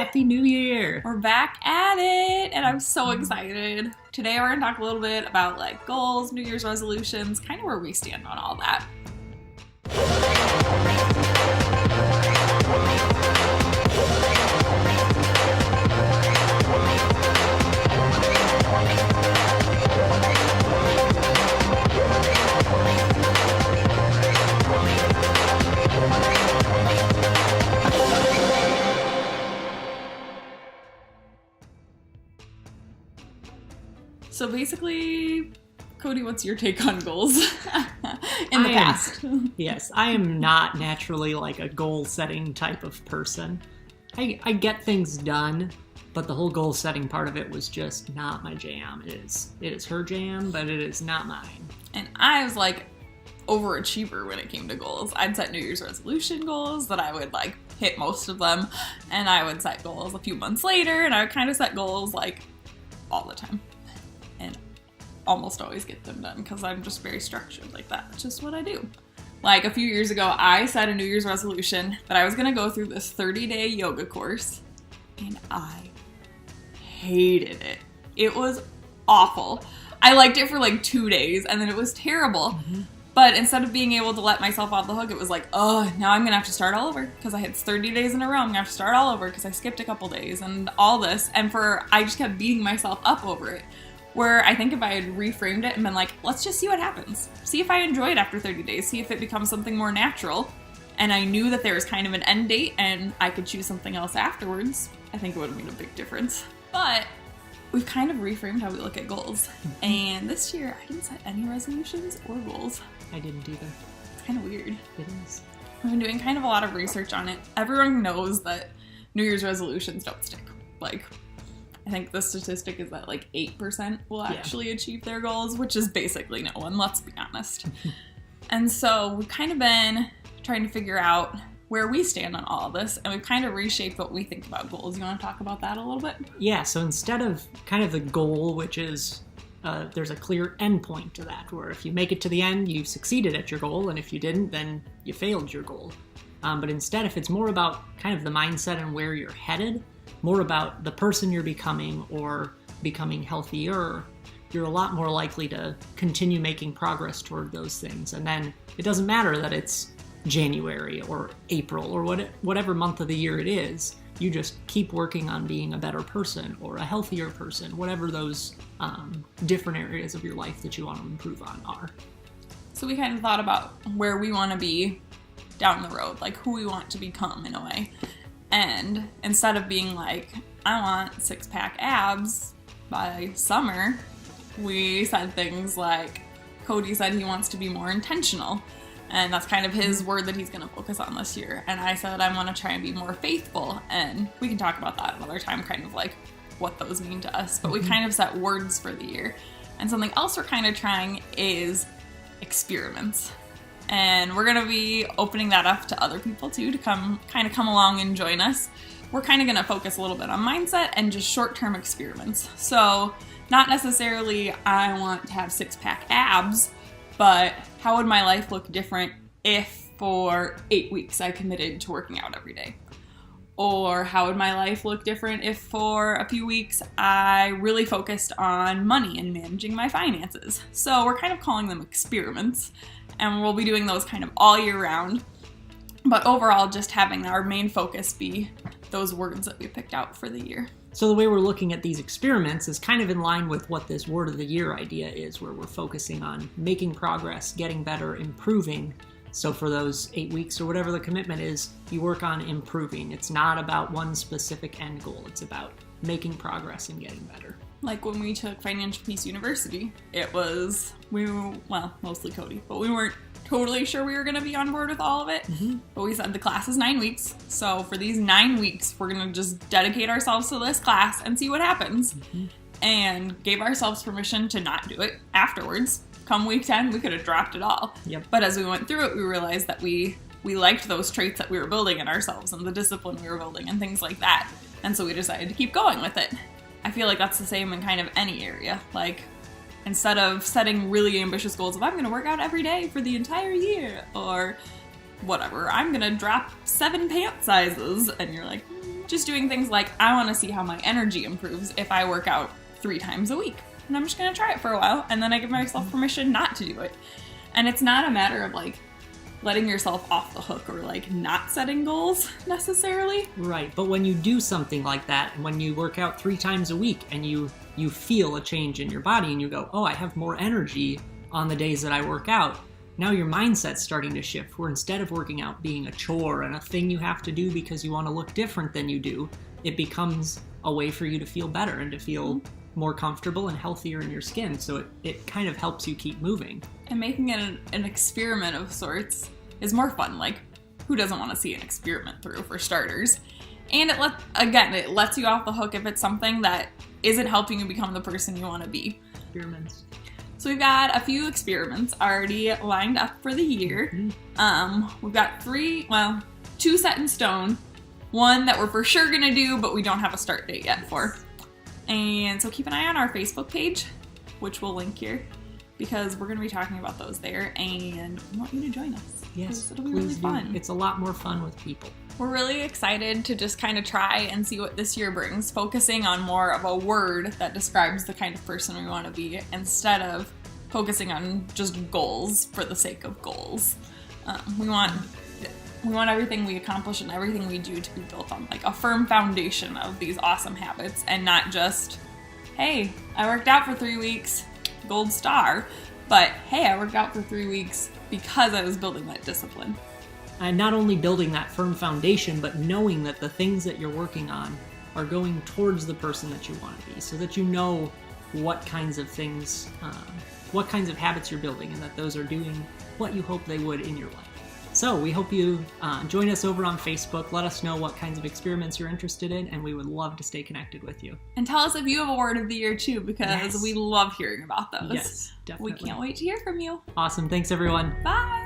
Happy New Year! We're back at it, and I'm so excited. Today we're going to talk a little bit about like goals, New Year's resolutions, kind of where we stand on all that. So basically, Cody, what's your take on goals in the past? Yes, I am not naturally like a goal-setting type of person. I get things done, but the whole goal-setting part of it was just not my jam. It is her jam, but it is not mine. And I was like overachiever when it came to goals. I'd set New Year's resolution goals that I would like hit most of them, and I would set goals a few months later, and I would kind of set goals like all the time. And almost always get them done because I'm just very structured like that. It's just what I do. Like a few years ago, I set a New Year's resolution that I was going to go through this 30-day yoga course, and I hated it. It was awful. I liked it for like 2 days, and then it was terrible. Mm-hmm. But instead of being able to let myself off the hook, it was like, oh, now I'm going to have to start all over because I had 30 days in a row. I'm going to have to start all over because I skipped a couple days and all this. And I just kept beating myself up over it. Where I think if I had reframed it and been like, let's just see what happens. See if I enjoy it after 30 days. See if it becomes something more natural. And I knew that there was kind of an end date and I could choose something else afterwards. I think it would have made a big difference. But we've kind of reframed how we look at goals. And this year, I didn't set any resolutions or goals. I didn't either. It's kind of weird. It is. I've been doing kind of a lot of research on it. Everyone knows that New Year's resolutions don't stick. Like, I think the statistic is that like 8% will actually achieve their goals, which is basically no one, let's be honest. And so we've kind of been trying to figure out where we stand on all of this, and we've kind of reshaped what we think about goals. You want to talk about that a little bit? Yeah, so instead of kind of the goal, which is there's a clear end point to that, where if you make it to the end, you've succeeded at your goal, and if you didn't, then you failed your goal. But instead, if it's more about kind of the mindset and where you're headed, more about the person you're becoming or becoming healthier, you're a lot more likely to continue making progress toward those things. And then it doesn't matter that it's January or April or whatever month of the year it is. You just keep working on being a better person or a healthier person, whatever those different areas of your life that you want to improve on are. So we kind of thought about where we want to be down the road, like who we want to become in a way. And instead of being like, I want six-pack abs by summer, we said things like, Cody said he wants to be more intentional. And that's kind of his word that he's going to focus on this year. And I said I want to try and be more faithful. And we can talk about that another time, kind of like what those mean to us. But we kind of set words for the year. And something else we're kind of trying is experiments. And we're going to be opening that up to other people too, to come along and join us. We're kind of going to focus a little bit on mindset and just short-term experiments. So not necessarily I want to have six-pack abs, but how would my life look different if for 8 weeks I committed to working out every day? Or how would my life look different if for a few weeks I really focused on money and managing my finances? So we're kind of calling them experiments. And we'll be doing those kind of all year round. But overall, just having our main focus be those words that we picked out for the year. So the way we're looking at these experiments is kind of in line with what this word of the year idea is, where we're focusing on making progress, getting better, improving. So for those 8 weeks or whatever the commitment is, you work on improving. It's not about one specific end goal. It's about making progress and getting better. Like when we took Financial Peace University, it was, mostly Cody, but we weren't totally sure we were going to be on board with all of it. Mm-hmm. But we said the class is 9 weeks. So for these 9 weeks, we're going to just dedicate ourselves to this class and see what happens. Mm-hmm. And gave ourselves permission to not do it afterwards. Come week 10, we could have dropped it all. Yep. But as we went through it, we realized that we liked those traits that we were building in ourselves and the discipline we were building and things like that. And so we decided to keep going with it. I feel like that's the same in kind of any area. Like, instead of setting really ambitious goals of I'm going to work out every day for the entire year, or whatever, I'm going to drop 7 pant sizes, and you're like, just doing things like, I want to see how my energy improves if I work out 3 times a week. And I'm just going to try it for a while, and then I give myself permission not to do it. And it's not a matter of like letting yourself off the hook or like not setting goals necessarily. Right, but when you do something like that, and when you work out 3 times a week and you feel a change in your body and you go, oh, I have more energy on the days that I work out, now your mindset's starting to shift, where instead of working out being a chore and a thing you have to do because you want to look different than you do, it becomes a way for you to feel better and to feel more comfortable and healthier in your skin. So it kind of helps you keep moving. And making it an experiment of sorts is more fun. Like, who doesn't want to see an experiment through, for starters? And it lets you off the hook if it's something that isn't helping you become the person you want to be. Experiments. So we've got a few experiments already lined up for the year. We've got 2 set in stone. One that we're for sure gonna do, but we don't have a start date yet for. And so keep an eye on our Facebook page, which we'll link here, because we're gonna be talking about those there, and we want you to join us. Yes, it'll be really fun. It's a lot more fun with people. We're really excited to just kind of try and see what this year brings, focusing on more of a word that describes the kind of person we want to be, instead of focusing on just goals for the sake of goals. We want everything we accomplish and everything we do to be built on like a firm foundation of these awesome habits, and not just, hey, I worked out for 3 weeks, gold star, but hey, I worked out for 3 weeks because I was building that discipline. And not only building that firm foundation, but knowing that the things that you're working on are going towards the person that you want to be, so that you know what kinds of things, what kinds of habits you're building, and that those are doing what you hope they would in your life. So we hope you join us over on Facebook. Let us know what kinds of experiments you're interested in, and we would love to stay connected with you. And tell us if you have a word of the year too, because we love hearing about those. Yes, definitely. We can't wait to hear from you. Awesome. Thanks, everyone. Bye.